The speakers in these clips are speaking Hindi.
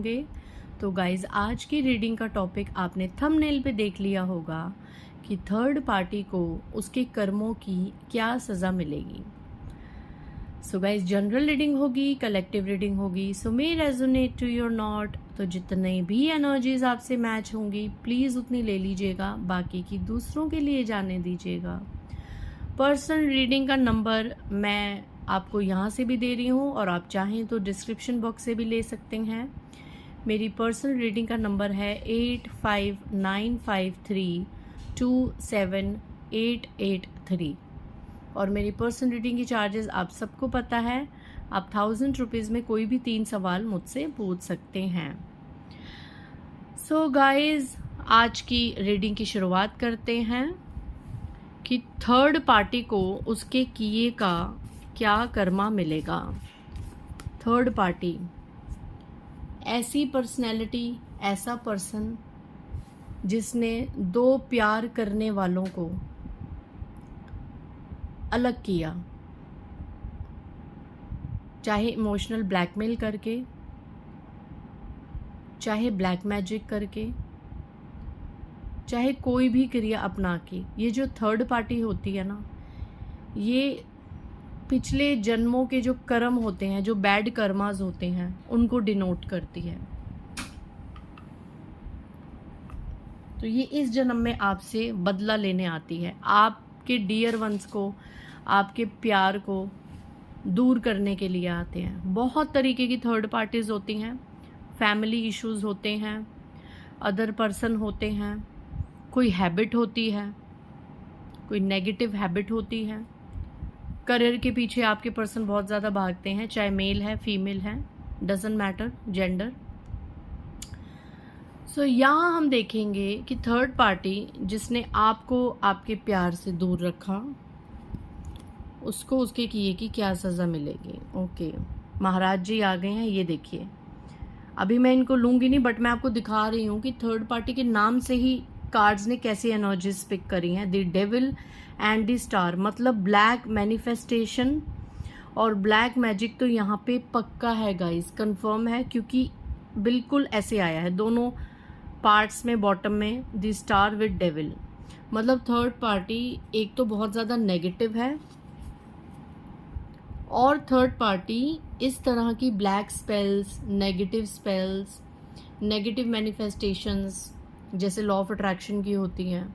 होंगे। तो गाइज आज की रीडिंग का टॉपिक आपने थंबनेल पे देख लिया होगा कि थर्ड पार्टी को उसके कर्मों की क्या सज़ा मिलेगी। सो गाइज जनरल रीडिंग होगी, कलेक्टिव रीडिंग होगी, सो मे रेजोनेट टू योर नॉट। तो जितने भी एनर्जीज आपसे मैच होंगी प्लीज़ उतनी ले लीजिएगा, बाकी की दूसरों के लिए जाने दीजिएगा। पर्सनल रीडिंग का नंबर मैं आपको यहाँ से भी दे रही हूँ और आप चाहें तो डिस्क्रिप्शन बॉक्स से भी ले सकते हैं। मेरी पर्सनल रीडिंग का नंबर है 8595327883 और मेरी पर्सनल रीडिंग की चार्जेस आप सबको पता है। आप 1000 रुपीज़ में कोई भी 3 सवाल मुझसे पूछ सकते हैं। सो गाइज आज की रीडिंग की शुरुआत करते हैं कि थर्ड पार्टी को उसके किए का क्या कर्मा मिलेगा। थर्ड पार्टी ऐसी पर्सनैलिटी, ऐसा पर्सन जिसने दो प्यार करने वालों को अलग किया, चाहे इमोशनल ब्लैकमेल करके, चाहे ब्लैक मैजिक करके, चाहे कोई भी क्रिया अपना के। ये जो थर्ड पार्टी होती है ना, ये पिछले जन्मों के जो कर्म होते हैं, जो बैड कर्मास होते हैं, उनको डिनोट करती है। तो ये इस जन्म में आपसे बदला लेने आती है, आपके डियर वंस को, आपके प्यार को दूर करने के लिए आते हैं। बहुत तरीके की थर्ड पार्टीज होती हैं। फैमिली इश्यूज होते हैं, अदर पर्सन होते हैं, कोई हैबिट होती है, कोई नेगेटिव हैबिट होती है। करियर के पीछे आपके पर्सन बहुत ज़्यादा भागते हैं, चाहे मेल है फीमेल है, डजंट मैटर जेंडर। सो यहाँ हम देखेंगे कि थर्ड पार्टी जिसने आपको आपके प्यार से दूर रखा, उसको उसके किए की क्या सज़ा मिलेगी। ओके, महाराज जी आ गए हैं। ये देखिए, अभी मैं इनको लूँगी नहीं, बट मैं आपको दिखा रही हूँ कि थर्ड पार्टी के नाम से ही कार्ड्स ने कैसी एनर्जीज पिक करी हैं। The devil and the star, मतलब ब्लैक मैनिफेस्टेशन और ब्लैक मैजिक तो यहाँ पे पक्का है गाइस, कंफर्म है, क्योंकि बिल्कुल ऐसे आया है दोनों पार्ट्स में। बॉटम में द स्टार विद डेविल, मतलब थर्ड पार्टी एक तो बहुत ज़्यादा नेगेटिव है, और थर्ड पार्टी इस तरह की ब्लैक स्पेल्स, नेगेटिव मैनिफेस्टेशंस जैसे लॉ ऑफ अट्रैक्शन की होती हैं,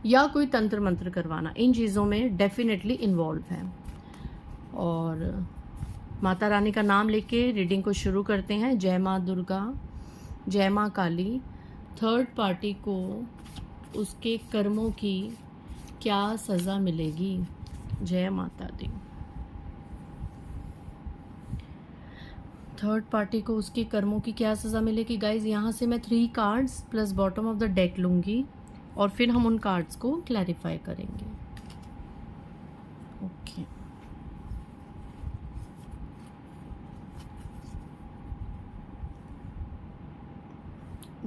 या कोई तंत्र मंत्र करवाना, इन चीज़ों में डेफिनेटली इन्वॉल्व है। और माता रानी का नाम लेके रीडिंग को शुरू करते हैं। जय माँ दुर्गा, जय माँ काली। थर्ड पार्टी को उसके कर्मों की क्या सज़ा मिलेगी। जय माता दी। थर्ड पार्टी को उसके कर्मों की क्या सज़ा मिलेगी गाइज। यहाँ से मैं 3 cards plus bottom of the deck लूँगी और फिर हम उन कार्ड्स को क्लैरिफाई करेंगे। ओके,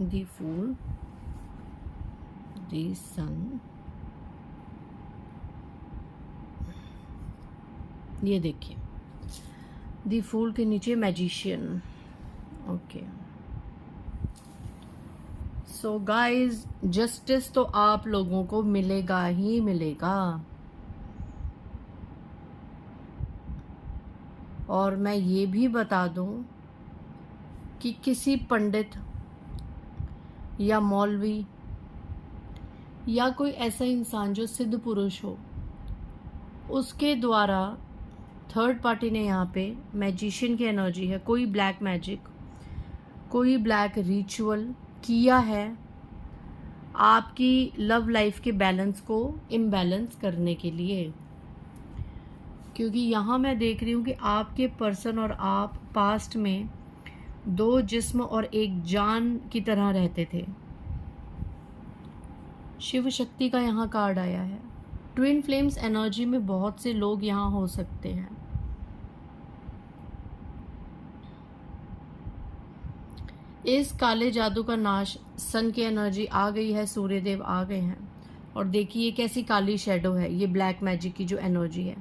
द फूल, द सन, ये देखिए द फूल के नीचे magician. Okay, so guys justice तो आप लोगों को मिलेगा ही मिलेगा। और मैं ये भी बता दूं कि किसी पंडित या मौलवी या कोई ऐसा इंसान जो सिद्ध पुरुष हो, उसके द्वारा थर्ड पार्टी ने यहाँ पे मैजिशियन की एनर्जी है, कोई ब्लैक मैजिक, कोई ब्लैक रिचुअल किया है आपकी लव लाइफ के बैलेंस को इम्बैलेंस करने के लिए। क्योंकि यहाँ मैं देख रही हूँ कि आपके पर्सन और आप पास्ट में 2 जिस्म और 1 जान की तरह रहते थे। शिव शक्ति का यहाँ कार्ड आया है। ट्विन फ्लेम्स एनर्जी में बहुत से लोग यहाँ हो सकते हैं। इस काले जादू का नाश, सन की एनर्जी आ गई है, सूर्यदेव आ गए हैं। और देखिए कैसी काली शेडो है, ये ब्लैक मैजिक की जो एनर्जी है।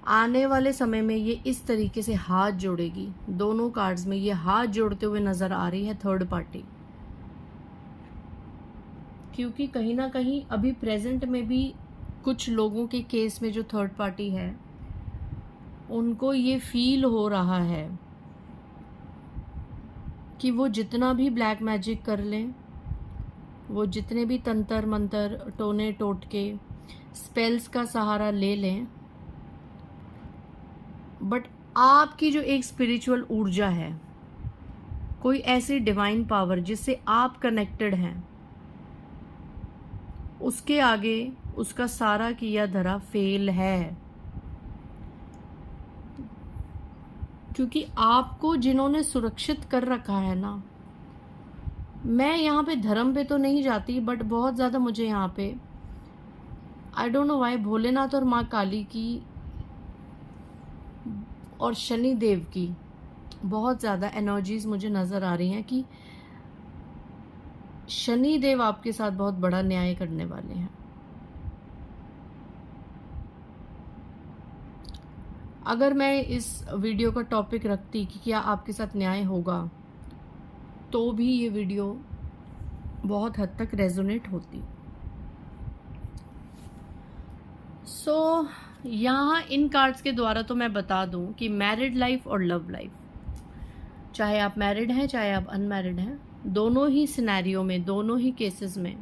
आने वाले समय में ये इस तरीके से हाथ जोड़ेगी। दोनों कार्ड्स में ये हाथ जोड़ते हुए नज़र आ रही है थर्ड पार्टी, क्योंकि कहीं ना कहीं अभी प्रेजेंट में भी कुछ लोगों के केस में जो थर्ड पार्टी है उनको ये फील हो रहा है कि वो जितना भी ब्लैक मैजिक कर लें, वो जितने भी तंत्र मंत्र टोने टोटके स्पेल्स का सहारा ले लें, बट आपकी जो एक स्पिरिचुअल ऊर्जा है, कोई ऐसी डिवाइन पावर जिससे आप कनेक्टेड हैं, उसके आगे उसका सारा किया धरा फेल है। क्योंकि आपको जिन्होंने सुरक्षित कर रखा है ना, मैं यहाँ पे धर्म पे तो नहीं जाती, बट बहुत ज़्यादा मुझे यहाँ पे I don't know why Bholenath और माँ काली की और शनि देव की बहुत ज़्यादा एनर्जीज मुझे नज़र आ रही हैं कि शनि देव आपके साथ बहुत बड़ा न्याय करने वाले हैं। अगर मैं इस वीडियो का टॉपिक रखती कि क्या आपके साथ न्याय होगा, तो भी ये वीडियो बहुत हद तक रेजोनेट होती। सो यहाँ इन कार्ड्स के द्वारा तो मैं बता दूं कि मैरिड लाइफ और लव लाइफ, चाहे आप मैरिड हैं चाहे आप अनमैरिड हैं, दोनों ही सिनेरियो में, दोनों ही केसेस में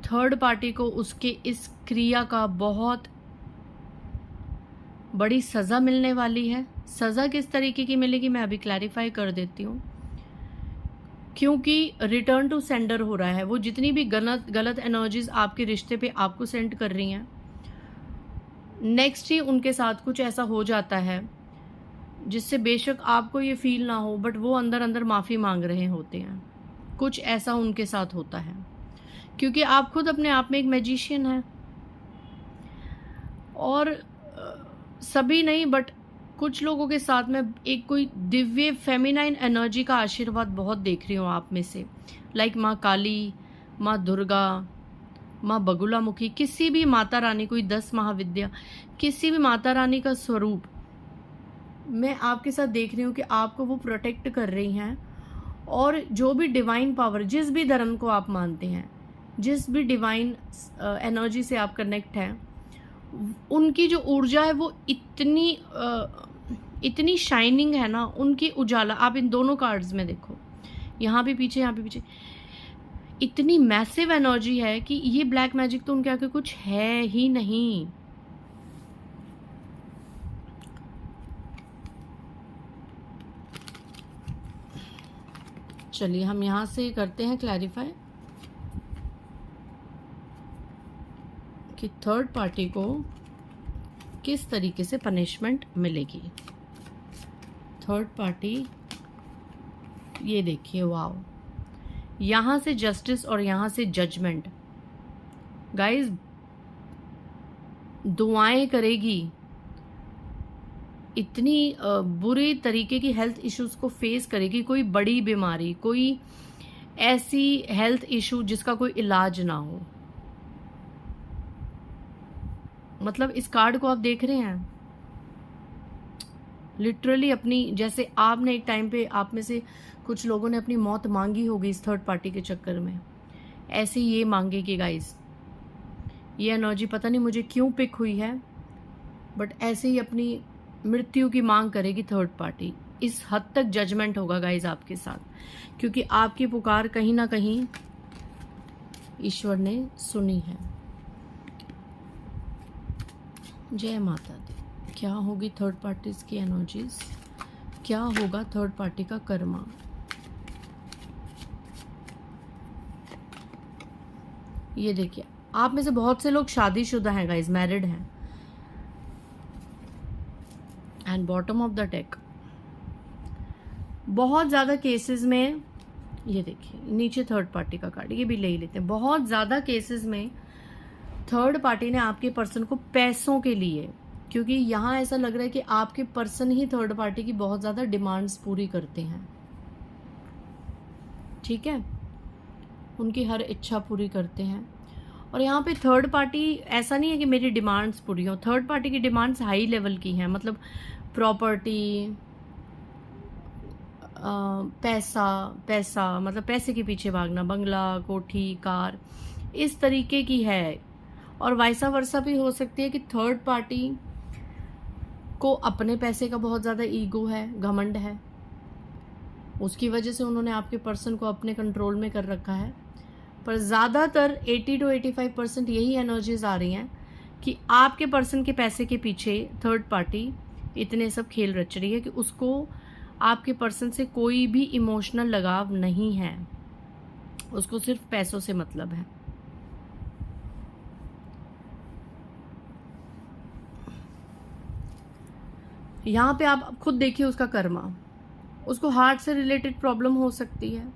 थर्ड पार्टी को उसके इस क्रिया का बहुत बड़ी सज़ा मिलने वाली है। सज़ा किस तरीके की मिलेगी मैं अभी क्लैरिफाई कर देती हूँ, क्योंकि रिटर्न टू सेंडर हो रहा है। वो जितनी भी गलत एनर्जीज आपके रिश्ते पे आपको सेंड कर रही हैं, नेक्स्ट ही उनके साथ कुछ ऐसा हो जाता है जिससे बेशक आपको ये फील ना हो, बट वो अंदर अंदर माफ़ी मांग रहे होते हैं। कुछ ऐसा उनके साथ होता है, क्योंकि आप खुद अपने आप में एक मैजिशियन हैं। और सभी नहीं, बट कुछ लोगों के साथ में एक कोई दिव्य फेमिनाइन एनर्जी का आशीर्वाद बहुत देख रही हूँ आप में से। लाइक माँ काली, माँ दुर्गा, माँ बगुलामुखी, किसी भी माता रानी, कोई 10 महाविद्या, किसी भी माता रानी का स्वरूप मैं आपके साथ देख रही हूँ कि आपको वो प्रोटेक्ट कर रही हैं। और जो भी डिवाइन पावर, जिस भी धर्म को आप मानते हैं, जिस भी डिवाइन एनर्जी से आप कनेक्ट हैं, उनकी जो ऊर्जा है वो इतनी शाइनिंग है ना, उनकी उजाला। आप इन दोनों कार्ड्स में देखो, यहाँ भी पीछे, यहाँ भी पीछे, इतनी मैसिव एनर्जी है कि ये ब्लैक मैजिक तो उनके आगे कुछ है ही नहीं। चलिए हम यहाँ से करते हैं क्लैरिफाई कि थर्ड पार्टी को किस तरीके से पनिशमेंट मिलेगी। थर्ड पार्टी, ये देखिए, वाओ, यहाँ से जस्टिस और यहाँ से जजमेंट। गाइस, दुआएं करेगी, इतनी बुरी तरीके की हेल्थ इश्यूज को फेस करेगी। कोई बड़ी बीमारी, कोई ऐसी हेल्थ इशू जिसका कोई इलाज ना हो। मतलब इस कार्ड को आप देख रहे हैं, लिटरली अपनी, जैसे आपने एक टाइम पे, आप में से कुछ लोगों ने अपनी मौत मांगी होगी इस थर्ड पार्टी के चक्कर में, ऐसे ये मांगेगी गाइस। ये एनर्जी पता नहीं मुझे क्यों पिक हुई है, बट ऐसे ही अपनी मृत्यु की मांग करेगी थर्ड पार्टी। इस हद तक जजमेंट होगा गाइस आपके साथ, क्योंकि आपकी पुकार कहीं ना कहीं ईश्वर ने सुनी है। जय माता दी। क्या होगी थर्ड पार्टीज की एनर्जीज, क्या होगा थर्ड पार्टी का कर्मा। ये देखिए, आप में से बहुत से लोग शादीशुदा हैं गाइस, मैरिड हैं। And bottom of the deck, बहुत ज़्यादा केसेस में, ये देखिए नीचे थर्ड पार्टी का कार्ड, ये भी ले ही लेते हैं। बहुत ज़्यादा केसेस में थर्ड पार्टी ने आपके पर्सन को पैसों के लिए, क्योंकि यहाँ ऐसा लग रहा है कि आपके पर्सन ही थर्ड पार्टी की बहुत ज़्यादा डिमांड्स पूरी करते हैं, ठीक है, उनकी हर इच्छा पूरी करते हैं। और यहाँ पे थर्ड पार्टी, ऐसा नहीं है कि मेरी डिमांड्स पूरी हो, थर्ड पार्टी की डिमांड्स हाई लेवल की हैं, मतलब प्रॉपर्टी, पैसा, पैसा मतलब पैसे के पीछे भागना, बंगला, कोठी, कार, इस तरीके की है। और वाइसा वर्सा भी हो सकती है कि थर्ड पार्टी को अपने पैसे का बहुत ज़्यादा ईगो है, घमंड है, उसकी वजह से उन्होंने आपके पर्सन को अपने कंट्रोल में कर रखा है। पर ज़्यादातर 80 to 85% यही एनर्जीज आ रही हैं कि आपके पर्सन के पैसे के पीछे थर्ड पार्टी इतने सब खेल रच रही है कि उसको आपके पर्सन से कोई भी इमोशनल लगाव नहीं है, उसको सिर्फ पैसों से मतलब है। यहाँ पे आप खुद देखिए उसका कर्मा, उसको हार्ट से रिलेटेड प्रॉब्लम हो सकती है।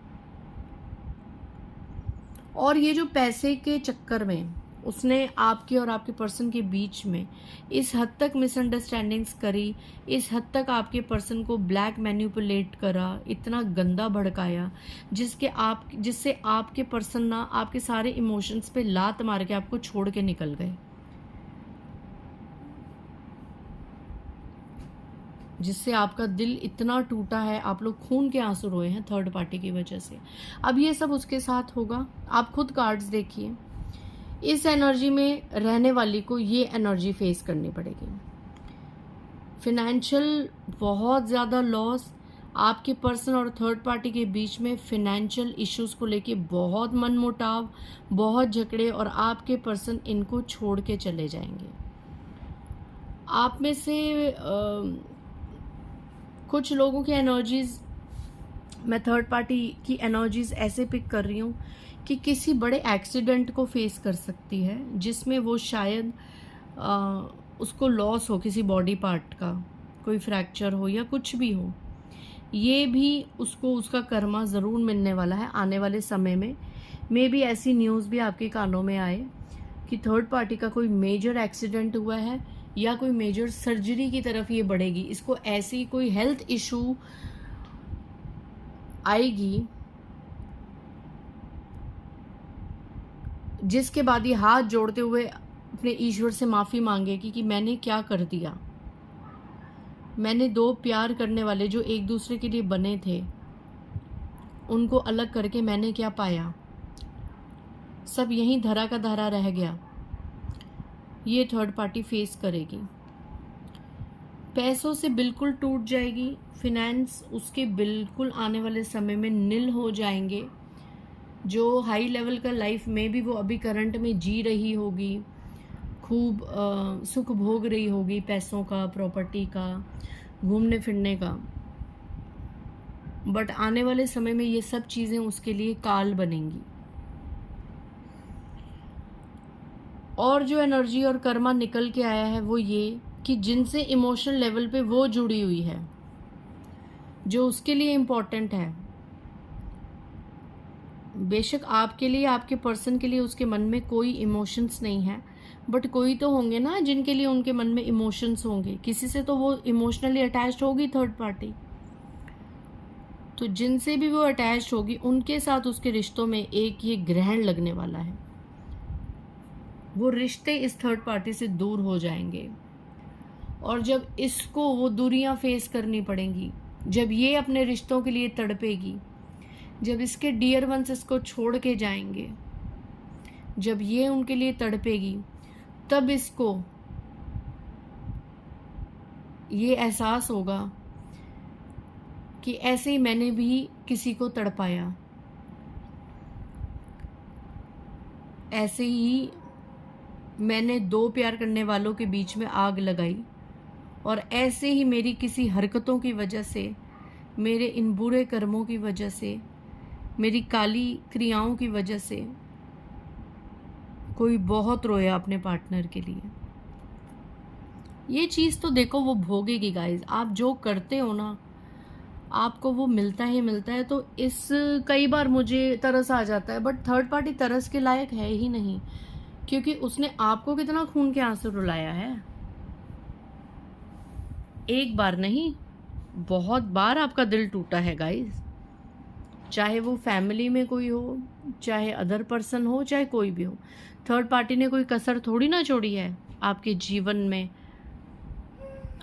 और ये जो पैसे के चक्कर में उसने आपके और आपके पर्सन के बीच में इस हद तक मिसअंडरस्टैंडिंग्स करी, इस हद तक आपके पर्सन को ब्लैक मैनिपुलेट करा, इतना गंदा भड़काया, जिससे आपके पर्सन ना आपके सारे इमोशंस पे लात मार के आपको छोड़ के निकल गए, जिससे आपका दिल इतना टूटा है, आप लोग खून के आंसू रोए हैं थर्ड पार्टी की वजह से। अब ये सब उसके साथ होगा। आप खुद कार्ड्स देखिए, इस एनर्जी में रहने वाली को ये एनर्जी फेस करनी पड़ेगी। फिनेंशियल बहुत ज़्यादा लॉस, आपके पर्सन और थर्ड पार्टी के बीच में फिनेंशियल इश्यूज को लेके बहुत मनमुटाव, बहुत झगड़े, और आपके पर्सन इनको छोड़ के चले जाएंगे। आप में से कुछ लोगों की एनर्जीज, मैं थर्ड पार्टी की एनर्जीज ऐसे पिक कर रही हूँ कि किसी बड़े एक्सीडेंट को फेस कर सकती है, जिसमें वो शायद उसको लॉस हो किसी बॉडी पार्ट का, कोई फ्रैक्चर हो या कुछ भी हो, ये भी उसको उसका कर्मा ज़रूर मिलने वाला है आने वाले समय में। मे बी ऐसी न्यूज़ भी आपके कानों में आए कि थर्ड पार्टी का कोई मेजर एक्सीडेंट हुआ है या कोई मेजर सर्जरी की तरफ ये बढ़ेगी, इसको ऐसी कोई हेल्थ इशू आएगी जिसके बाद ये हाथ जोड़ते हुए अपने ईश्वर से माफ़ी मांगेगी कि मैंने क्या कर दिया, मैंने दो प्यार करने वाले जो एक दूसरे के लिए बने थे उनको अलग करके मैंने क्या पाया, सब यहीं धरा का धरा रह गया। ये थर्ड पार्टी फेस करेगी, पैसों से बिल्कुल टूट जाएगी, फिनेंस उसके बिल्कुल आने वाले समय में नील हो जाएंगे। जो हाई लेवल का लाइफ में भी वो अभी करंट में जी रही होगी, खूब सुख भोग रही होगी, पैसों का, प्रॉपर्टी का, घूमने फिरने का, बट आने वाले समय में ये सब चीज़ें उसके लिए काल बनेंगी। और जो एनर्जी और कर्मा निकल के आया है वो ये कि जिनसे इमोशनल लेवल पे वो जुड़ी हुई है, जो उसके लिए इम्पोर्टेंट है, बेशक आपके लिए, आपके पर्सन के लिए उसके मन में कोई इमोशंस नहीं है, बट कोई तो होंगे ना जिनके लिए उनके मन में इमोशंस होंगे, किसी से तो वो इमोशनली अटैच्ड होगी थर्ड पार्टी। तो जिनसे भी वो अटैच्ड होगी उनके साथ उसके रिश्तों में एक ये ग्रहण लगने वाला है, वो रिश्ते इस थर्ड पार्टी से दूर हो जाएंगे। और जब इसको वो दूरियां फेस करनी पड़ेंगी, जब ये अपने रिश्तों के लिए तड़पेगी, जब इसके डियर वंस इसको छोड़ के जाएंगे, जब ये उनके लिए तड़पेगी, तब इसको ये एहसास होगा कि ऐसे ही मैंने भी किसी को तड़पाया, ऐसे ही मैंने दो प्यार करने वालों के बीच में आग लगाई, और ऐसे ही मेरी किसी हरकतों की वजह से, मेरे इन बुरे कर्मों की वजह से, मेरी काली क्रियाओं की वजह से कोई बहुत रोया अपने पार्टनर के लिए। ये चीज़ तो देखो वो भोगेगी गाइज। आप जो करते हो ना आपको वो मिलता ही मिलता है। तो इस कई बार मुझे तरस आ जाता है, बट थर्ड पार्टी तरस के लायक है ही नहीं, क्योंकि उसने आपको कितना खून के आंसू रुलाया है। एक बार नहीं, बहुत बार आपका दिल टूटा है गाइज। चाहे वो फैमिली में कोई हो, चाहे अदर पर्सन हो, चाहे कोई भी हो। थर्ड पार्टी ने कोई कसर थोड़ी ना छोड़ी है आपके जीवन में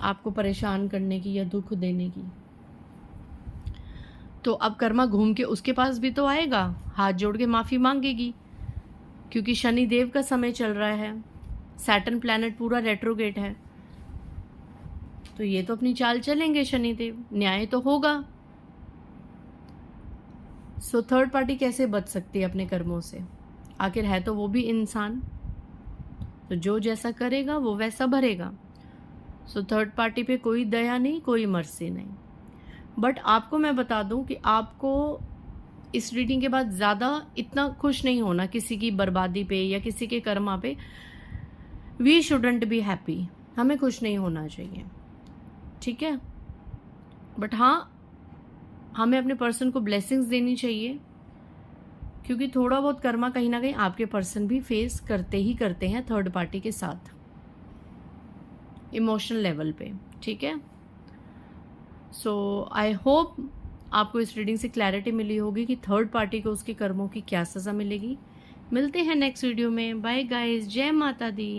आपको परेशान करने की या दुख देने की। तो अब कर्मा घूम के उसके पास भी तो आएगा, हाथ जोड़ के माफ़ी मांगेगी, क्योंकि शनि देव का समय चल रहा है, सैटर्न प्लैनेट पूरा रेट्रोगेट है, तो ये तो अपनी चाल चलेंगे शनि देव, न्याय तो होगा। सो थर्ड पार्टी कैसे बच सकती है अपने कर्मों से? आखिर है तो वो भी इंसान, तो जो जैसा करेगा वो वैसा भरेगा। सो थर्ड पार्टी पे कोई दया नहीं, कोई मर्सी नहीं। बट आपको मैं बता दूं कि आपको इस रीडिंग के बाद ज़्यादा इतना खुश नहीं होना किसी की बर्बादी पे या किसी के कर्मा पे। वी शुडंट बी हैप्पी, हमें खुश नहीं होना चाहिए, ठीक है। बट हाँ, हमें अपने पर्सन को ब्लेसिंग्स देनी चाहिए, क्योंकि थोड़ा बहुत कर्मा कहीं ना कहीं आपके पर्सन भी फेस करते ही करते हैं थर्ड पार्टी के साथ, इमोशनल लेवल पे, ठीक है। सो आई होप आपको इस रीडिंग से क्लैरिटी मिली होगी कि थर्ड पार्टी को उसके कर्मों की क्या सज़ा मिलेगी। मिलते हैं नेक्स्ट वीडियो में। बाय गाइस, जय माता दी।